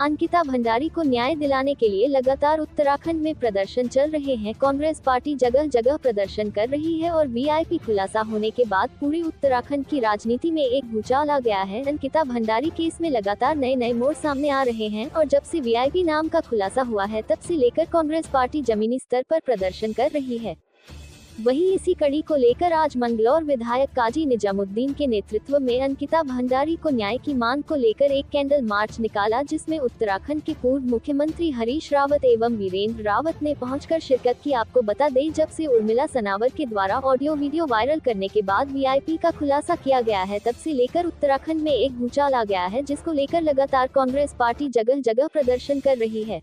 अंकिता भंडारी को न्याय दिलाने के लिए लगातार उत्तराखंड में प्रदर्शन चल रहे हैं। कांग्रेस पार्टी जगह जगह प्रदर्शन कर रही है और वीआईपी खुलासा होने के बाद पूरी उत्तराखंड की राजनीति में एक भूचाल आ गया है। अंकिता भंडारी केस में लगातार नए नए मोड़ सामने आ रहे हैं और जब से वीआईपी नाम का खुलासा हुआ है तब से लेकर कांग्रेस पार्टी जमीनी स्तर पर प्रदर्शन कर रही है। वहीं इसी कड़ी को लेकर आज मंगलौर विधायक काजी निजामुद्दीन के नेतृत्व में अंकिता भंडारी को न्याय की मांग को लेकर एक कैंडल मार्च निकाला, जिसमें उत्तराखंड के पूर्व मुख्यमंत्री हरीश रावत एवं वीरेंद्र रावत ने पहुंचकर शिरकत की। आपको बता दें, जब से उर्मिला सनावर के द्वारा ऑडियो वीडियो वायरल करने के बाद वीआईपी का खुलासा किया गया है, तब से लेकर उत्तराखंड में एक भूचाल आ गया है, जिसको लेकर लगातार कांग्रेस पार्टी जगह जगह प्रदर्शन कर रही है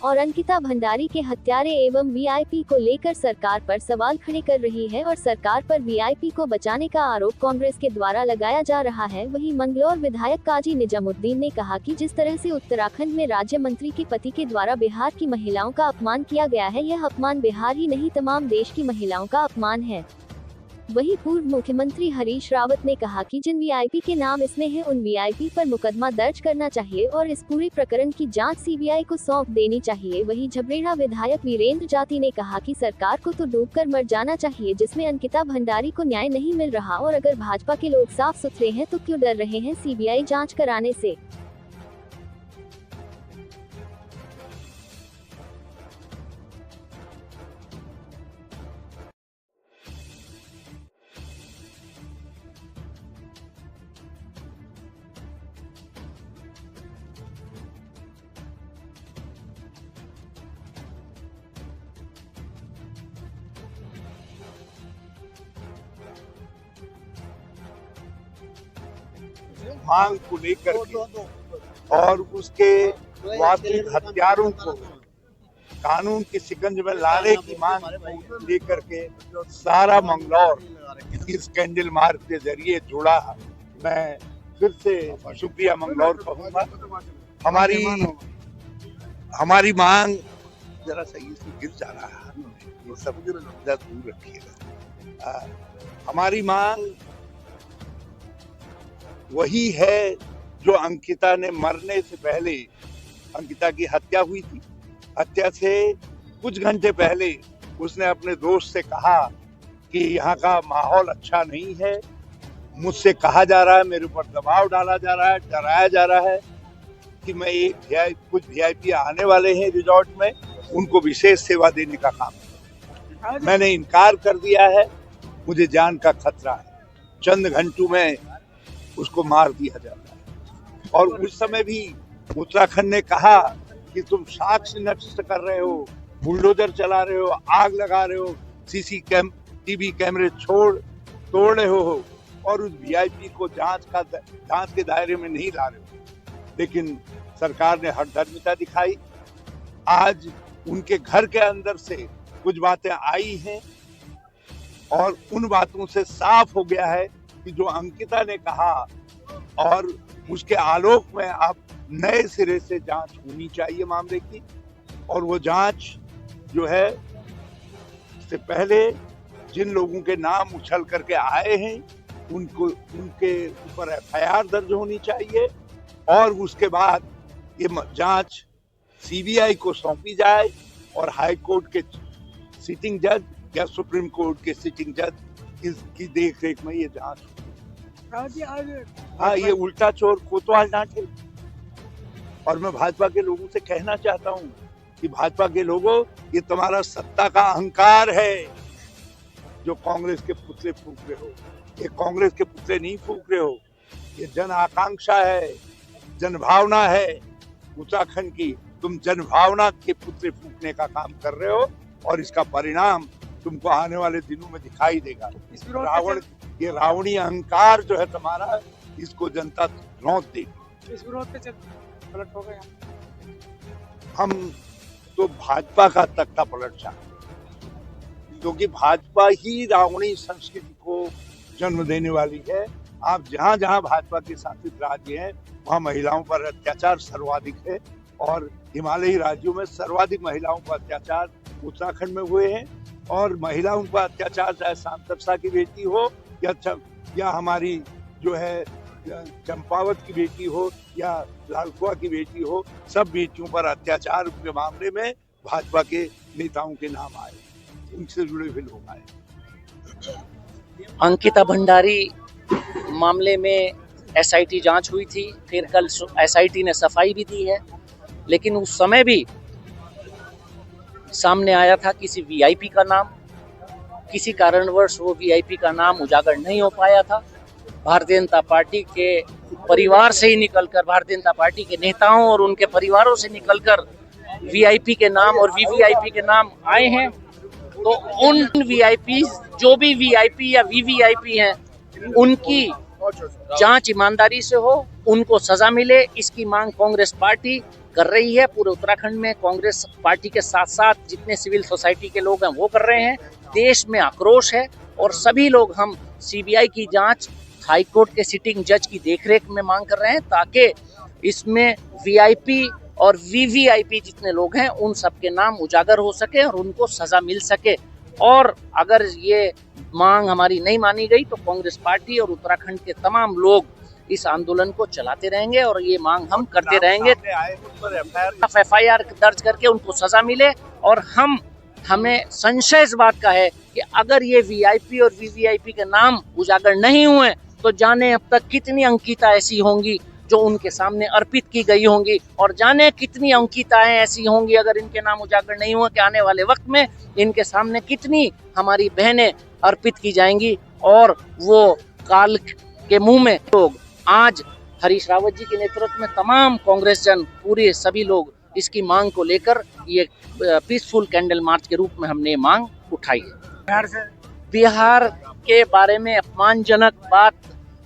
और अंकिता भंडारी के हत्यारे एवं वीआईपी को लेकर सरकार पर सवाल खड़े कर रही है और सरकार पर वीआईपी को बचाने का आरोप कांग्रेस के द्वारा लगाया जा रहा है। वहीं मंगलौर विधायक काजी निजामुद्दीन ने कहा कि जिस तरह से उत्तराखंड में राज्य मंत्री के पति के द्वारा बिहार की महिलाओं का अपमान किया गया है, यह अपमान बिहार ही नहीं तमाम देश की महिलाओं का अपमान है। वहीं पूर्व मुख्यमंत्री हरीश रावत ने कहा कि जिन वीआईपी के नाम इसमें हैं, उन वीआईपी पर मुकदमा दर्ज करना चाहिए और इस पूरे प्रकरण की जांच सीबीआई को सौंप देनी चाहिए। वहीं झबरेड़ा विधायक वीरेंद्र जाति ने कहा कि सरकार को तो डूबकर मर जाना चाहिए, जिसमें अंकिता भंडारी को न्याय नहीं मिल रहा और अगर भाजपा के लोग साफ सुथरे हैं तो क्यों डर रहे हैं सीबीआई जाँच कराने से। मांग को लेकर के और उसके वास्तविक हत्यारों को कानून के शिकंज में लाने की मांग को लेकर के सारा मंगलौर इस कैंडल मार्च के जरिए जुड़ा। मैं फिर से शुक्रिया मंगलौर कहूँगा। हमारी मांग जरा सही से गिर जा रहा है, ये सब दूर रखिएगा। हमारी मांग वही है जो अंकिता ने मरने से पहले, अंकिता की हत्या हुई थी, हत्या से कुछ घंटे पहले उसने अपने दोस्त से कहा कि यहाँ का माहौल अच्छा नहीं है, मुझसे कहा जा रहा है, मेरे ऊपर दबाव डाला जा रहा है, डराया जा रहा है कि मैं कुछ वीआईपी आने वाले हैं रिजॉर्ट में, उनको विशेष सेवा देने का काम है। मैंने इनकार कर दिया है, मुझे जान का खतरा है। चंद घंटों में उसको मार दिया जाता है। और उस समय भी उत्तराखंड ने कहा कि तुम साक्ष्य नष्ट कर रहे हो, बुलडोजर चला रहे हो, आग लगा रहे हो, टीवी कैमरे तोड़ रहे हो और उस वीआईपी को जांच के दायरे में नहीं ला रहे हो। लेकिन सरकार ने हठधर्मिता दिखाई। आज उनके घर के अंदर से कुछ बातें आई हैं और उन बातों से साफ हो गया है कि जो अंकिता ने कहा, और उसके आलोक में अब नए सिरे से जांच होनी चाहिए मामले की। और वो जांच जो है से पहले जिन लोगों के नाम उछल करके आए हैं उनके ऊपर एफआईआर दर्ज होनी चाहिए और उसके बाद ये जांच सीबीआई को सौंपी जाए और हाई कोर्ट के सिटिंग जज या सुप्रीम कोर्ट के सिटिंग जज इसकी देखरेख में ये जांच। हाँ, ये उल्टा चोर कोतवाल डांटे। और मैं भाजपा के लोगों से कहना चाहता हूँ कि भाजपा के लोगों, ये तुम्हारा सत्ता का अहंकार है जो कांग्रेस के पुतले फूंक रहे हो। ये कांग्रेस के पुतले नहीं फूंक रहे हो, ये जन आकांक्षा है, जनभावना है उत्तराखंड की। तुम जनभावना के पुतले फूंकने का काम कर रहे हो और इसका परिणाम तुमको आने वाले दिनों में दिखाई देगा। ये रावणी अहंकार जो है तुम्हारा, इसको जनता लौट देगी। इस विरोध पे पलट हो गया। हम तो भाजपा का तख्ता पलट चाहते, क्योंकि भाजपा ही रावणी संस्कृति को जन्म देने वाली है। आप जहाँ जहाँ भाजपा के शासित राज्य हैं वहाँ महिलाओं पर अत्याचार सर्वाधिक है और हिमालयी राज्यों में सर्वाधिक महिलाओं पर अत्याचार उत्तराखंड में हुए हैं। और महिलाओं पर अत्याचार चाहे सांसद की बेटी हो या हमारी जो है चंपावत की बेटी हो या लालकुआ की बेटी हो, सब बेटियों पर अत्याचार के मामले में भाजपा के नेताओं के नाम आए, उनसे जुड़े हुए लोग आए। अंकिता भंडारी मामले में एसआईटी जांच हुई थी, फिर कल एसआईटी ने सफाई भी दी है, लेकिन उस समय भी सामने आया था किसी वीआईपी का नाम, किसी कारणवश वो वीआईपी का नाम उजागर नहीं हो पाया था। भारतीय जनता पार्टी के परिवार से ही निकलकर, भारतीय जनता पार्टी के नेताओं और उनके परिवारों से निकलकर वीआईपी के नाम और वीवीआईपी के नाम आए हैं। तो उन वीआईपी, जो भी वीआईपी या वीवीआईपी हैं, उनकी जांच ईमानदारी से हो, उनको सजा मिले, इसकी मांग कांग्रेस पार्टी कर रही है। पूरे उत्तराखंड में कांग्रेस पार्टी के साथ साथ जितने सिविल सोसाइटी के लोग हैं वो कर रहे हैं। देश में आक्रोश है और सभी लोग हम सीबीआई की जांच, हाईकोर्ट के सिटिंग जज की देखरेख में मांग कर रहे हैं, ताकि इसमें वीआईपी और वीवीआईपी जितने लोग हैं उन सबके नाम उजागर हो सके और उनको सजा मिल सके। और अगर ये मांग हमारी नहीं मानी गई तो कांग्रेस पार्टी और उत्तराखंड के तमाम लोग इस आंदोलन को चलाते रहेंगे और ये मांग हम करते रहेंगे। एफआईआर दर्ज करके उनको सजा मिले। और हमें संशय इस बात का है कि अगर ये वीआईपी और वीवीआईपी के नाम उजागर नहीं हुए तो जाने अब तक कितनी अंकिता ऐसी होंगी जो उनके सामने अर्पित की गई होंगी, और जाने कितनी अंकिताएं ऐसी होंगी अगर इनके नाम उजागर नहीं हुए कि आने वाले वक्त में इनके सामने कितनी हमारी बहनें अर्पित की जाएंगी। और वो काल के मुंह में लोग आज हरीश रावत जी के नेतृत्व में तमाम कांग्रेस जन, पूरे सभी लोग इसकी मांग को लेकर ये पीसफुल कैंडल मार्च के रूप में हमने मांग उठाई है। बिहार के बारे में अपमानजनक बात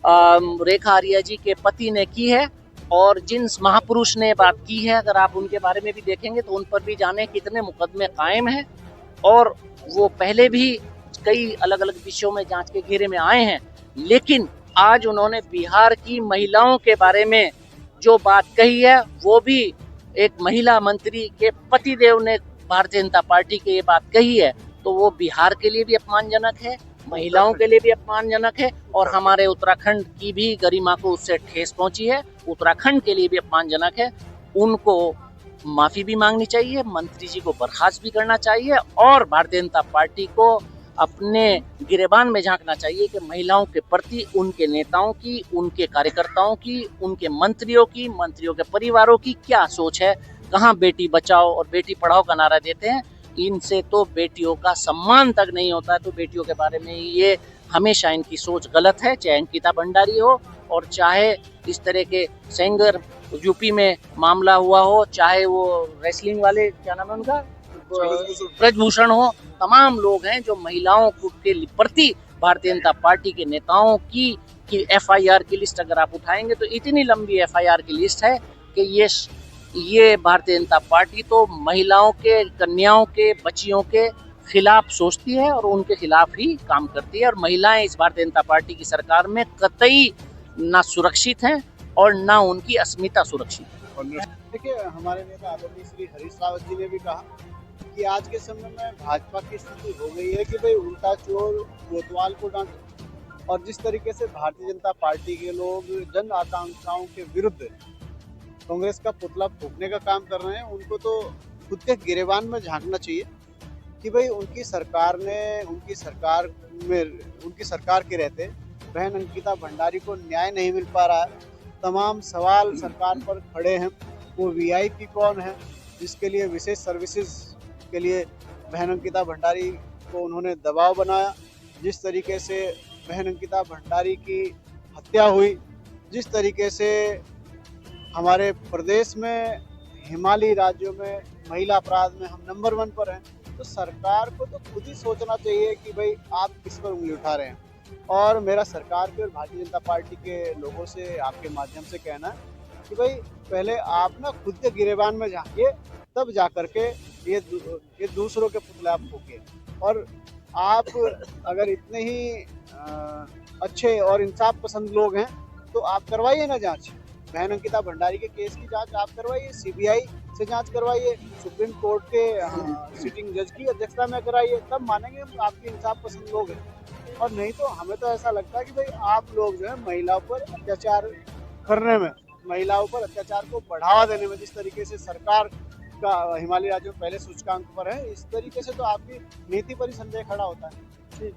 रेखा आर्या जी के पति ने की है और जिन महापुरुष ने बात की है, अगर आप उनके बारे में भी देखेंगे तो उन पर भी जाने कितने मुकदमे कायम हैं और वो पहले भी कई अलग अलग विषयों में जांच के घेरे में आए हैं। लेकिन आज उन्होंने बिहार की महिलाओं के बारे में जो बात कही है, वो भी एक महिला मंत्री के पतिदेव ने भारतीय जनता पार्टी की ये बात कही है, तो वो बिहार के लिए भी अपमानजनक है, महिलाओं के लिए भी अपमानजनक है और हमारे उत्तराखंड की भी गरिमा को उससे ठेस पहुंची है, उत्तराखंड के लिए भी अपमानजनक है। उनको माफी भी मांगनी चाहिए, मंत्री जी को बर्खास्त भी करना चाहिए और भारतीय जनता पार्टी को अपने गिरेबान में झांकना चाहिए कि महिलाओं के प्रति उनके नेताओं की, उनके कार्यकर्ताओं की, उनके मंत्रियों की, मंत्रियों के परिवारों की क्या सोच है। कहाँ बेटी बचाओ और बेटी पढ़ाओ का नारा देते हैं, इनसे तो बेटियों का सम्मान तक नहीं होता है। तो बेटियों के बारे में ये हमेशा इनकी सोच गलत है, चाहे अंकिता भंडारी हो और चाहे इस तरह के सिंगर यूपी में मामला हुआ हो, चाहे वो रेसलिंग वाले, क्या नाम है उनका, ब्रजभूषण हो। तमाम लोग हैं जो महिलाओं के प्रति भारतीय जनता पार्टी के नेताओं की एफआईआर की लिस्ट अगर आप उठाएंगे तो इतनी लंबी एफआईआर की लिस्ट है कि ये भारतीय जनता पार्टी तो महिलाओं के, कन्याओं के, बच्चियों के खिलाफ सोचती है और उनके खिलाफ ही काम करती है। और महिलाएं इस भारतीय जनता पार्टी की सरकार में कतई ना सुरक्षित हैं और ना उनकी अस्मिता सुरक्षित है। देखिए, हमारे नेता आदरणीय श्री हरीश रावत जी ने भी कहा कि आज के समय में भाजपा की स्थिति हो गई है कि भाई उल्टा चोर कोतवाल को डांटे, और जिस तरीके से भारतीय जनता पार्टी के लोग जन आकांक्षाओं के विरुद्ध कांग्रेस का पुतला फूंकने का काम कर रहे हैं, उनको तो खुद के गिरेबान में झांकना चाहिए कि भाई उनकी सरकार के रहते बहन अंकिता भंडारी को न्याय नहीं मिल पा रहा है। तमाम सवाल सरकार पर खड़े हैं। वो वीआईपी कौन है जिसके लिए विशेष सर्विसेज के लिए बहन अंकिता भंडारी को उन्होंने दबाव बनाया। जिस तरीके से बहन अंकिता भंडारी की हत्या हुई, जिस तरीके से हमारे प्रदेश में हिमालयी राज्यों में महिला अपराध में हम नंबर 1 पर हैं, तो सरकार को तो खुद ही सोचना चाहिए कि भाई आप किस पर उंगली उठा रहे हैं। और मेरा सरकार के और भारतीय जनता पार्टी के लोगों से आपके माध्यम से कहना है कि भाई पहले आप ना खुद के गिरेबान में झांकिए, तब जा करके ये दूसरों के पुतले आप फूके। और आप अगर इतने ही अच्छे और इंसाफ पसंद लोग हैं तो आप करवाइए ना जांच। बहन अंकिता भंडारी के केस की जांच आप करवाइए, सीबीआई से जांच करवाइए, सुप्रीम कोर्ट के सिटिंग जज की अध्यक्षता में कराइए, तब मानेंगे हम आपके इंसाफ पसंद लोग हैं। और नहीं तो हमें तो ऐसा लगता है कि भाई आप लोग जो है महिलाओं पर अत्याचार करने में, महिलाओं पर अत्याचार को बढ़ावा देने में, जिस तरीके से सरकार का हिमालयी राज्यों में पहले सूचकांक पर है, इस तरीके से तो आपकी नीति पर ही संदेह खड़ा होता है।